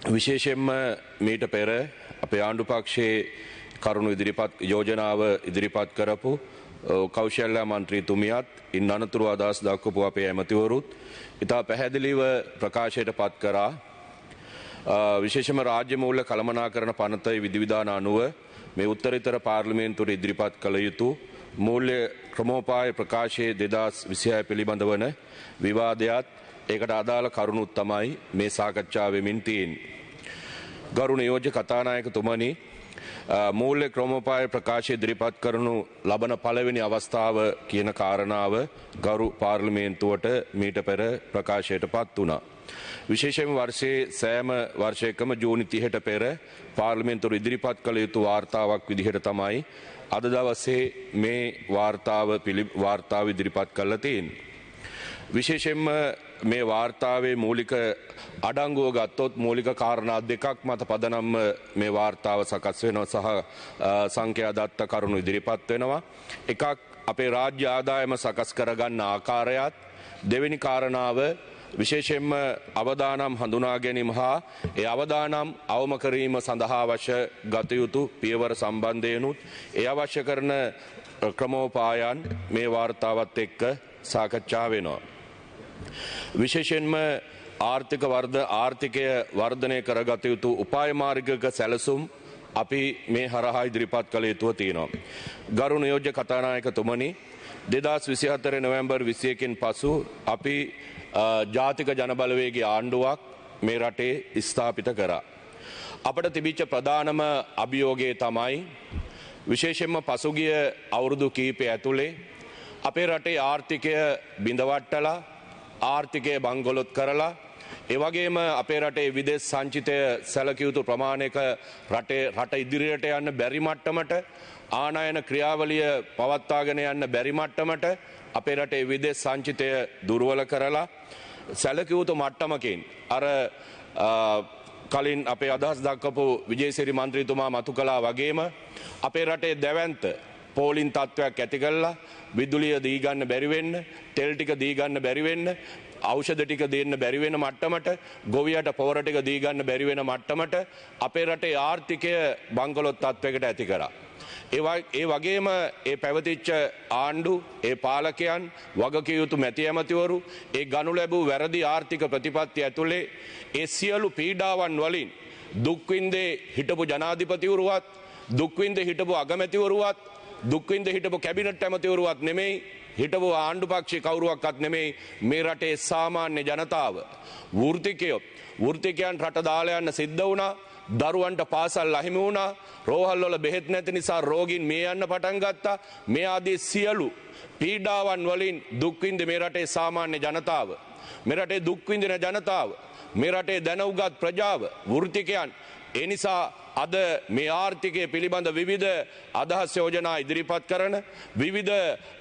විශේෂයෙන්ම මීට පෙර අපේ ආණ්ඩු පක්ෂයේ කරුණු යෝජනාව ඉදිරිපත් කරපු කෞශල්‍ය මන්ත්‍රීතුමියත් ඉන් අනතුරු අදහස් දක්වපු අපේ ඇමතිවරුත් ඉතා පැහැදිලිව ප්‍රකාශයට පත් කරා. විශේෂම රාජ්‍ය මූල්‍ය කළමනාකරන පනතේ විධිවිධාන අනුව මේ උත්තරීතර පාර්ලිමේන්තුවට ඉදිරිපත් කළ යුතු මූල්‍ය ක්‍රමෝපාය ප්‍රකාශයේ 2026 පිළිබඳ වන විවාදයත් ඒකට අදාළ කරුණුත් තමයි මේ සාකච්ඡා වෙමින් තියෙන්නේ. ගරු නියෝජ්‍ය කතානායකතුමනි, මූල්‍ය ක්‍රමෝපාය ප්‍රකාශය ඉදිරිපත් කරනු ලබන පළවෙනි අවස්ථාව කියන කාරණාව ගරු පාර්ලිමේන්තුවට මීට පෙර ප්‍රකාශයට පත් වුණා. විශේෂයෙන්ම වර්ෂයේ සෑම වර්ෂයකම ජූනි 30ට පෙර පාර්ලිමේන්තුවට ඉදිරිපත් කළ යුතු වාර්තාවක් විදිහට තමයි අද දවසේ මේ වාර්තාව ඉදිරිපත් කරලා තියෙන්නේ. විශේෂයෙන්ම මේ වාර්තාවේ මූලික අඩංගුව ගත්තොත් මූලික කාරණා දෙකක් මත පදනම්ව මේ වාර්තාව සකස් වෙනවා සහ සංඛ්‍යා දත්ත කරුණු ඉදිරිපත් වෙනවා. එකක් අපේ රාජ්‍ය ආදායම සකස් කරගන්න ආකාරයත්, දෙවෙනි කාරණාව විශේෂයෙන්ම අවදානම් හඳුනා ගැනීම හා ඒ අවදානම් අවම කිරීම සඳහා අවශ්‍ය ගත යුතු පියවර සම්බන්ධයෙන්ුත් ඒ අවශ්‍ය කරන ක්‍රමෝපායන් මේ වාර්තාවත් එක්ක සාකච්ඡා වෙනවා. විශේෂයෙන්ම ආර්ථිකය වර්ධනය කරගත යුතු උපාය මාර්ගික සැලසුම් අපි මේ හරහා ඉදිරිපත් කළ යුතුව තියෙනවා. ගරු නියෝජ්‍ය කතානායකතුමනි, 2024 නොවැම්බර් 21කින් පසු අපි ජාතික ජනබලවේගයේ ආණ්ඩුවක් මේ රටේ ස්ථාපිත කරා. අපට තිබිච්ච ප්‍රධානම අභියෝගය තමයි විශේෂයෙන්ම පසුගිය අවුරුදු කිහිපය ඇතුලේ අපේ රටේ ආර්ථිකය බිඳවට්ටලා, ආර්ථිකය බංගලොත් කරලා, ඒ වගේම අපේ රටේ විදේශ සංචිතය සැලකිය යුතු ප්‍රමාණයක රට ඉදිරියට යන්න බැරි මට්ටමට, ආනයන ක්‍රියාවලිය පවත්වාගෙන යන්න බැරි මට්ටමට අපේ රටේ විදේශ සංචිතය දුර්වල කරලා සැලකිය යුතු මට්ටමකින් අර කලින් අපේ අදහස් දක්වපු විජේසිරි මන්ත්‍රීතුමා මතු කළා වගේම අපේ රටේ දැවැන්ත පෝලින් තත්ත්වයක් ඇති කළා, විදුලිය දී ගන්න බැරි වෙන්න, තෙල් ටික දී ගන්න බැරි වෙන්න, ඖෂධ ටික දෙන්න බැරි වෙන මට්ටමට, ගොවියට පොවර ටික දී ගන්න බැරි වෙන මට්ටමට අපේ රටේ ආර්ථිකය බංගලොත් තත්ත්වයකට ඇති කරා. ඒ වගේම ඒ පැවතිච්ච ආණ්ඩු, ඒ පාලකයන්, වගකිය යුතු මැති ඇමතිවරු ඒ ගනු ලැබූ වැරදි ආර්ථික ප්‍රතිපත්ති ඇතුලේ ඒ සියලු පීඩාවන් වලින් දුක්වින්දේ හිටපු ජනාධිපතිවරුවත්, දුක්වින්දේ හිටපු අගමැතිවරුවත්, දුක්වින්ද හිටපු කැබිනට් ඇමතිවරුවත් නෙමෙයි, හිටපු ආණ්ඩු පක්ෂේ කවුරුවක්වත් නෙමෙයි, මේ රටේ සාමාන්‍ය ජනතාව, වෘත්තිකයන් රට දාලා යන්න සිද්ධ වුණා. දරුවන්ට පාසල් අහිමි වුණා. රෝහල් වල බෙහෙත් නැති නිසා රෝගීන් මේ යන්න පටන් ගත්තා. මේ ආදී සියලු පීඩාවන් වලින් දුක් විඳ මේ රටේ සාමාන්‍ය ජනතාව, මේ රටේ දුක් විඳින ජනතාව, මේ රටේ දැනුගත් ප්‍රජාව, වෘත්තිකයන්. ඒ නිසා අද මේ ආර්ථිකය පිළිබඳ විවිධ අදහස් යෝජනා ඉදිරිපත් කරන, විවිධ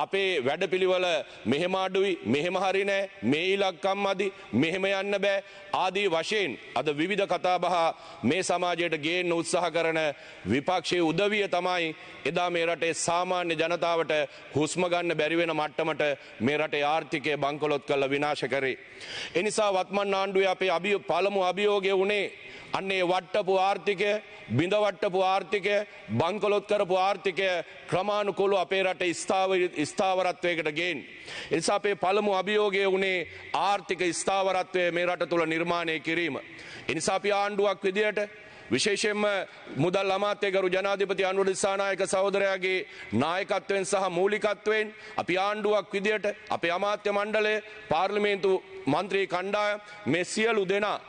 අපේ වැඩපිළිවෙල මෙහෙම අඩුයි, මෙහෙම හරි නෑ, මේ ඉලක්කම් අදි, මෙහෙම යන්න බෑ ආදී වශයෙන් අද විවිධ කතාබහ මේ සමාජයට ගේන්න උත්සාහ කරන විපක්ෂයේ උදවිය තමයි එදා මේ රටේ සාමාන්‍ය ජනතාවට හුස්ම ගන්න බැරි වෙන මට්ටමට මේ රටේ ආර්ථිකය බංකොලොත් කරලා විනාශ කරේ. ඒ නිසා වත්මන් ආණ්ඩුවේ අපේ පළමු අභියෝගය වුණේ අන්නේ වට්ටපු ආර්ථිකය, බිඳවට්ටපු ආර්ථිකය, බංකොලොත් කරපු ආර්ථිකය ක්‍රමානුකූලව අපේ රටේ ස්ථාවරත්වයකට ගේන්න. ඒ නිසා අපේ පළමු අභියෝගය වුණේ ආර්ථික ස්ථාවරත්වය මේ රට තුළ නිර්මාණය කිරීම. ඒ නිසා අපි ආණ්ඩුවක් විදියට විශේෂයෙන්ම මුදල් අමාත්‍ය ගරු ජනාධිපති අනුර දිසානායක සහෝදරයාගේ නායකත්වයෙන් සහ මූලිකත්වයෙන් අපි ආණ්ඩුවක් විදියට අපේ අමාත්‍ය මණ්ඩලය, පාර්ලිමේන්තු මන්ත්‍රී කණ්ඩායම මේ සියලු දෙනා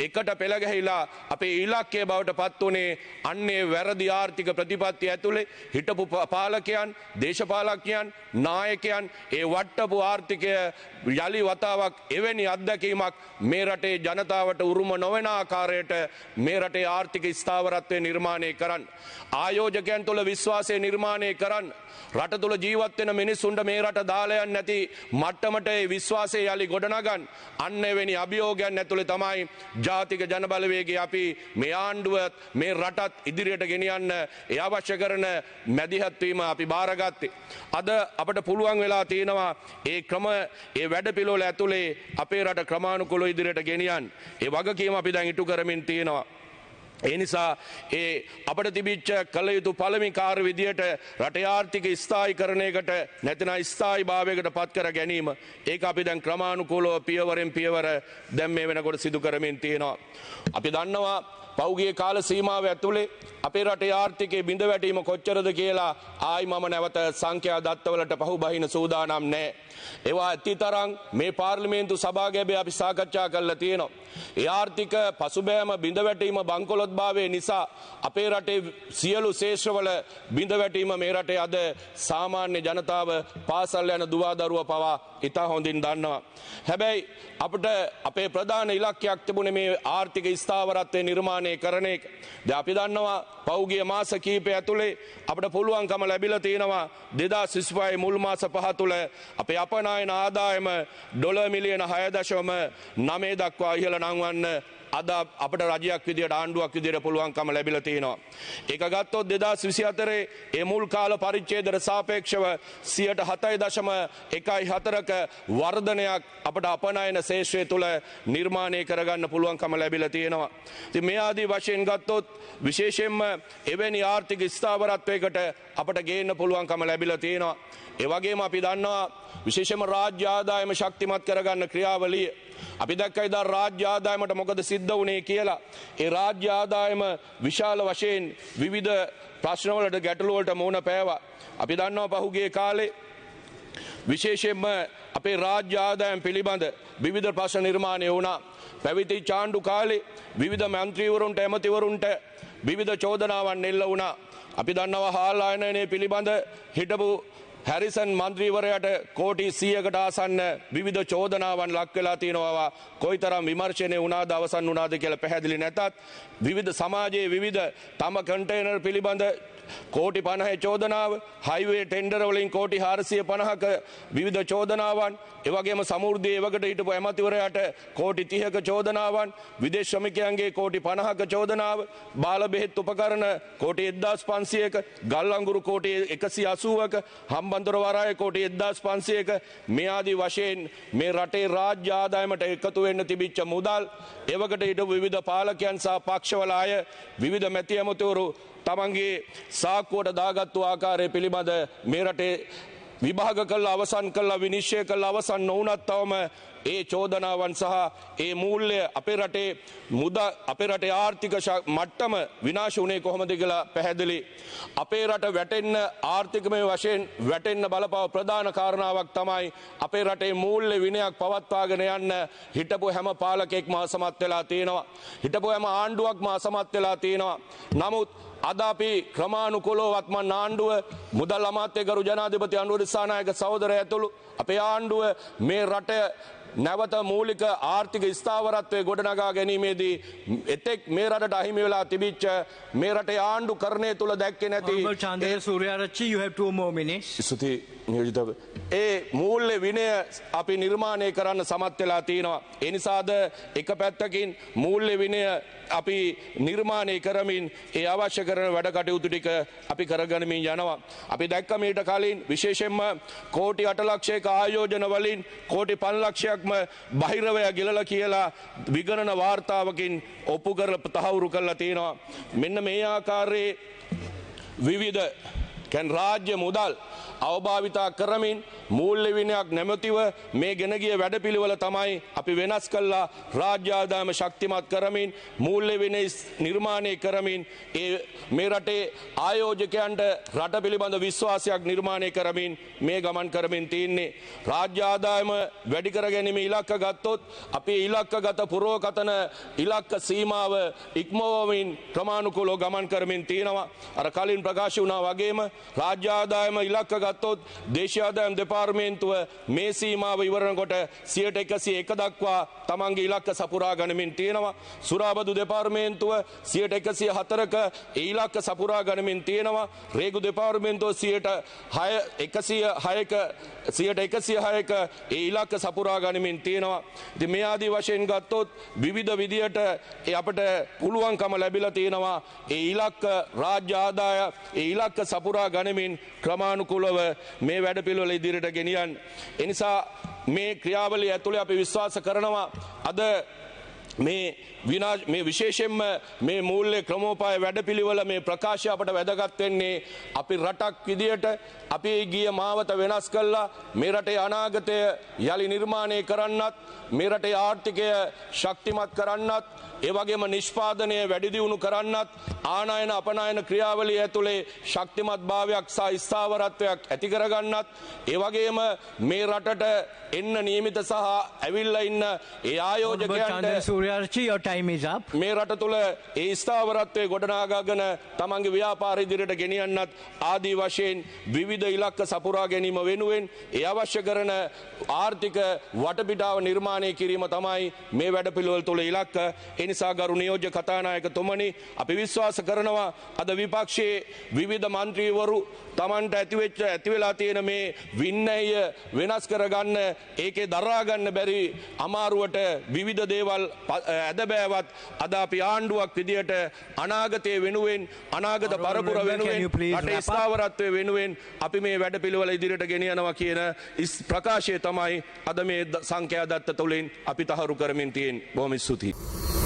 එකට පෙළ ගැහිලා අපේ ඉලක්කය බවට පත් වුණේ අන්නේ වැරදි ආර්ථික ප්‍රතිපත්ති ඇතුලේ හිටපු පාලකයන්, දේශපාලකයන්, නායකයන් ඒ වට්ටපු ආර්ථිකය යලි වතාවක් එවැනි අත්දැකීමක් මේ රටේ ජනතාවට උරුම නොවන ආකාරයට මේ රටේ ආර්ථික ස්ථාවරත්වය නිර්මාණය කරන්න, ආයෝජකයන් තුළ විශ්වාසය නිර්මාණය කරන්න, රට තුළ ජීවත් වෙන මිනිසුන්ට මේ රට දාලා යන්න නැති මට්ටමට ඒ විශ්වාසය යලි ගොඩනගන්න, අන්න එවැනි අභියෝගයන් ඇතුලේ තමයි ජාතික ජනබලවේගය අපි මේ ආණ්ඩුවත් මේ රටත් ඉදිරියට ගෙනියන්න ඒ අවශ්‍ය කරන මැදිහත් වීම අපි බාරගත්තේ. අද අපට පුළුවන් වෙලා තියෙනවා ඒ ක්‍රම ඒ වැඩපිළිවෙල ඇතුලේ අපේ රට ක්‍රමානුකූලව ඉදිරියට ගෙනියන්න. ඒ වගකීම අපි දැන් ඉටු කරමින් තියෙනවා. ඒ නිසා අපට තිබිච්ච කළ යුතු පළවෙනි කාර්ය විදියට රටේ ආර්ථික ස්ථායීකරණයකට නැතිනම් ස්ථායී භාවයකට පත් කර ගැනීම ඒක අපි දැන් ක්‍රමානුකූලව පියවරෙන් පියවර දැන් මේ වෙනකොට සිදු කරමින් තියෙනවා. අපි දන්නවා පෞගිය කාල සීමාව ඇතුලේ අපේ රටේ ආර්ථිකයේ බිඳ වැටීම කොච්චරද කියලා ආයි මම නැවත සංඛ්‍යා දත්තවලට පහුබහින සූදානම් නැහැ. ඒවා ඇතිතරම් මේ පාර්ලිමේන්තු සභාගැබේ අපි සාකච්ඡා කරලා තියෙනවා. ඒ ආර්ථික පසුබෑම බිඳ වැටීම බංකොලොත්භාවය නිසා අපේ රටේ සියලු ශේෂ්ත්‍රවල බිඳ වැටීම මේ රටේ අද සාමාන්‍ය ජනතාව පාසල් යන දුවා දරුවා පවා ඉතා හොඳින් දන්නවා. හැබැයි අපිට අපේ ප්‍රධාන ඉලක්කයක් තිබුණේ මේ ආර්ථික ස්ථාවරත්වය නිර්මාණය කරන එක. දැන් අපි දන්නවා පෞගිය මාස කිහිපය ඇතුලේ අපිට පුළුවන්කම ලැබිලා තියෙනවා 2025 මුල් මාස 5 තුල අපේ අපනයන ආදායම ඩොලර් මිලියන 6.9 දක්වා ඉහළ නංවන්න අද අපට රජයක් විදියට ආණ්ඩුවක් විදියට පුළුවන්කම ලැබිලා තියෙනවා. ඒක ගත්තොත් 2024 ඒ මුල් කාල පරිච්ඡේදයට සාපේක්ෂව 7.1.14ක වර්ධනයක් අපට අපනයන ශේෂ්ත්‍රය තුල නිර්මාණය කරගන්න පුළුවන්කම ලැබිලා තියෙනවා. ඉතින් මේ ආදී වශයෙන් ගත්තොත් විශේෂයෙන්ම එවැනි ආර්ථික ස්ථාවරත්වයකට අපට ගේන්න පුළුවන්කම ලැබිලා තියෙනවා. ඒ වගේම අපි දන්නවා විශේෂයෙන්ම රාජ්‍ය ආදායම ශක්තිමත් කරගන්න ක්‍රියාවලිය අපි දැක්කා ඉදා රාජ්‍ය ආදායමට මොකද සිද්ධ වුණේ කියලා. ඒ රාජ්‍ය ආදායම විශාල වශයෙන් විවිධ ප්‍රශ්නවලට ගැටලුවලට මුහුණ පෑවා. අපි දන්නවා පහුගිය කාලේ විශේෂයෙන්ම අපේ රාජ්‍ය ආදායම් පිළිබඳ විවිධ ප්‍රශ්න නිර්මාණය වුණා. පැවිදි ආණ්ඩු කාලේ විවිධ මන්ත්‍රීවරුන්ට ඇමතිවරුන්ට විවිධ චෝදනාවන් එල්ල වුණා. අපි දන්නවා හාල් ආයනනය පිළිබඳ හිටපු හැරිසන් මන්ත්‍රීවරයාට කෝටි 100කට ආසන්න විවිධ චෝදනාවන් ලක් වෙලා තියෙනවා. කොයිතරම් විමර්ශනය වුණාද අවසන් වුණාද කියලා පැහැදිලි නැතත් විවිධ සමාජයේ විවිධ තම කන්ටේනර් පිළිබඳ කෝටි 50 චෝදනාව, හයිවේ ටෙන්ඩර් වලින් කෝටි 450ක විවිධ චෝදනාවන්, ඒ වගේම සමෘද්ධි ඒවකට හිටපු ඇමතිවරයාට කෝටි 30ක චෝදනාවන්, විදේශ ශ්‍රමිකයන්ගේ කෝටි 50ක චෝදනාව, බාල බෙහෙත් උපකරණ කෝටි 1500ක, ගල් අඟුරු කෝටි 180ක, හම්බන්තොට වරාය කෝටි 1500ක මේ ආදී වශයෙන් මේ රටේ රාජ්‍ය ආදායමට එකතු වෙන්න තිබිච්ච මුදල්, ඒවකට හිටපු විවිධ පාලකයන් සහ පක්ෂවල අය, විවිධ මැති ඇමතිවරු තමන්ගේ සාක්කුවට දාගත්තු ආකාරය පිළිබඳ මේ රටේ විභාග කළා අවසන් කළා විනිශ්චය කළා අවසන් නොවුනත් තවම ඒ චෝදනාවන් සහ ඒ මූල්‍ය අපේ රටේ ආර්ථික මට්ටම විනාශ වුණේ කොහොමද කියලා පැහැදිලි. අපේ රට වැටෙන්න ආර්ථිකමය වශයෙන් වැටෙන්න බලපාව ප්‍රධාන කාරණාවක් තමයි අපේ රටේ මූල්‍ය විනයක් පවත්වාගෙන යන්න හිටපු හැම පාලකෙක්ම අසමත් වෙලා තියෙනවා. හිටපු හැම ආණ්ඩුවක්ම අසමත් වෙලා තියෙනවා. නමුත් අද අපි ක්‍රමානුකූලව වත්මන් ආණ්ඩුව මුදල් අමාත්‍යකරු ජනාධිපති අනුර දිසානායක සහෝදරයා ඇතුළු අපේ ආණ්ඩුව මේ රට නැවත මූලික ආර්ථික ස්ථාවරත්වයේ ගොඩනගා ගැනීමේදී එතෙක් මේ රටට අහිමි වෙලා තිබිච්ච මේ රටේ ආණ්ඩුකරණය තුල දැක්කේ නැති Sooriyarachchi you have 2 more minutes. ස්තුති නියෝජිතව ඒ මූල්‍ය විනය අපි නිර්මාණය කරන්න සමත් වෙලා තියෙනවා. ඒ නිසාද එක පැත්තකින් මූල්‍ය විනය අපි නිර්මාණය කරමින් ඒ අවශ්‍ය කරන වැඩ කටයුතු ටික අපි කරගනිමින් යනවා. අපි දැක්ක මීට කලින් විශේෂයෙන්ම කෝටි 8 ලක්ෂයක ආයෝජන වලින් කෝටි 5 ලක්ෂයක්ම බහිරවය ගිලලා කියලා විගණන වාර්තාවකින් ඔප්පු කරලා තහවුරු කරලා තියෙනවා. මෙන්න මේ ආකාරයේ විවිධ රාජ්‍ය මුදල් අවභාවිතා කරමින් මූල්‍ය විනයක් නැමැතිව මේ ගෙන ගිය වැඩපිළිවෙල තමයි අපි වෙනස් කළා. රාජ්‍ය ආදායම ශක්තිමත් කරමින් මූල්‍ය විනය නිර්මාණය කරමින් මේ රටේ ආයෝජකයන්ට රට පිළිබඳ විශ්වාසයක් නිර්මාණය කරමින් මේ ගමන් කරමින් තින්නේ. රාජ්‍ය ආදායම වැඩි කර ගැනීම ඉලක්ක ගත්තොත් අපි ඉලක්කගත පුරෝකතන ඉලක්ක සීමාව ඉක්මවමින් ක්‍රමානුකූලව ගමන් කරමින් තියෙනවා. අර කලින් ප්‍රකාශ වුණා වගේම රාජ්‍ය ආදායම ඉලක්ක ගත්තොත් දේශීය ආදායම් දෙපාර්තමේන්තුව මේ සීමාව ඉවරනකොට 101 දක්වා තමන්ගේ ඉලක්ක සපුරා ගනිමින් තියෙනවා. සුරාබදු දෙපාර්තමේන්තුව 104ක ඒ ඉලක්ක සපුරා ගනිමින් තියෙනවා. රේගු දෙපාර්තමේන්තුව 106ක ඒ ඉලක්ක සපුරා ගනිමින් තියෙනවා. ඉතින් මේ ආදී වශයෙන් ගත්තොත් විවිධ විදියට අපට පුළුවන්කම ලැබිලා තියෙනවා ඒ ඉලක්ක රාජ්‍ය ආදාය ඒ ඉලක්ක සපුරා ගනිමින් ක්‍රමානුකූලව මේ වැඩපිළිවෙල ඉදිරියට ගෙනියන්න. ඒ නිසා මේ ක්‍රියාවලිය ඇතුලේ අපි විශ්වාස කරනවා අද මේ විශේෂයෙන්ම මේ මූල්‍ය ක්‍රමෝපාය වැඩපිළිවෙල මේ ප්‍රකාශය අපට වැදගත් වෙන්නේ අපි රටක් විදියට අපි ගිය මාවත වෙනස් කළා මේ රටේ අනාගතය යලි නිර්මාණය කරන්නත් මේ රටේ ආර්ථිකය ශක්තිමත් කරන්නත් ඒ වගේම නිෂ්පාදනය වැඩි දියුණු කරන්නත් ආනයන අපනයන ක්‍රියාවලිය ඇතුලේ ශක්තිමත් භාවයක් සහ ස්ථාවරත්වයක් ඇති කරගන්නත් ඒ වගේම මේ රටට එන්න නියමිත සහ ඇවිල්ලා ඉන්න ඒ ආයෝජකයන්ට your time is up. මේ රට තුළ ඒ ස්ථාවරත්වයේ ගොඩනගාගෙන තමන්ගේ ව්‍යාපාර ඉදිරියට ගෙනියන්නත් ආදී වශයෙන් විවිධ ඉලක්ක සපුරා ගැනීම වෙනුවෙන් ඒ අවශ්‍ය කරන ආර්ථික වටපිටාව නිර්මාණය කිරීම තමයි මේ වැඩපිළිවෙල තුළ ඉලක්ක. ඒ නිසා ගරු නියෝජ්‍ය කතානායකතුමනි අපි විශ්වාස කරනවා අද විපක්ෂයේ විවිධ മന്ത്രിවරු තමන්ට ඇති වෙලා තියෙන මේ වින්නය වෙනස් කරගන්න ඒකේ දරා ගන්න බැරි අමාරුවට විවිධ දේවල් ඇදබෑවත් අද අපි ආණ්ඩුවක් විදියට අනාගතයේ වෙනුවෙන් අනාගත පරපුර වෙනුවෙන් රටේ ස්ථාවරත්වය වෙනුවෙන් අපි මේ වැඩපිළිවෙල ඉදිරියට ගෙනියනවා කියන ප්‍රකාශය තමයි අද මේ සංඛ්‍යා දත්ත තුළින් අපි තහවුරු කරමින් තියෙන්නේ. බොහොම ස්තුතියි.